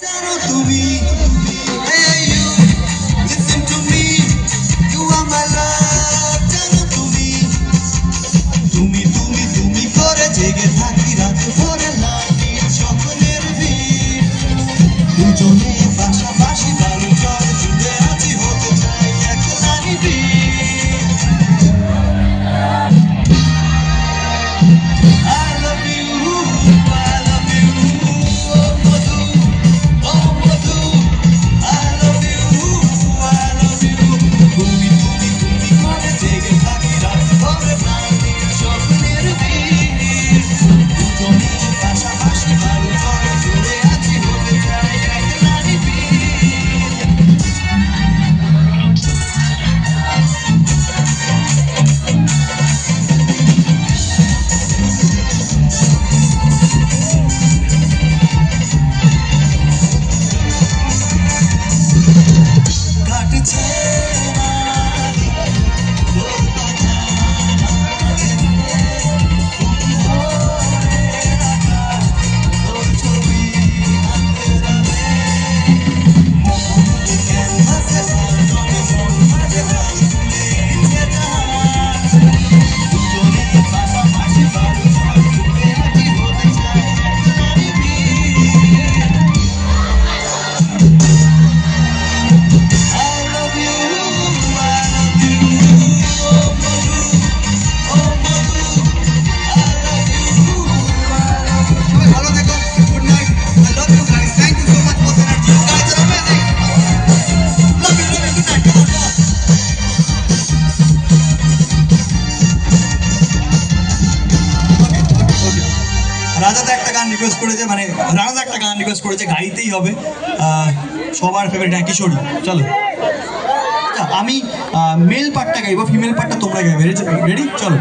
তুমি hey you listen to me you are my love জানো তুমি তুমি তুমি তুমি করে জেগে থাকি রাত ভরে লাইটের স্বপ্নের ভিড় দুজনে পাশাপাশি বালু চরে জুড়ে আছি হতে চাই এক লাইন রাজা একটা গান রিকোয়েস্ট করেছে মানে রাজা একটা গান রিকোয়েস্ট করেছে গাইতেই হবে সবার ফেভারিট কিশোরী চলো আমি মেল পার্টটা গাইবো ফিমেল পার্টটা তোমরা গাইবে রেডি চলো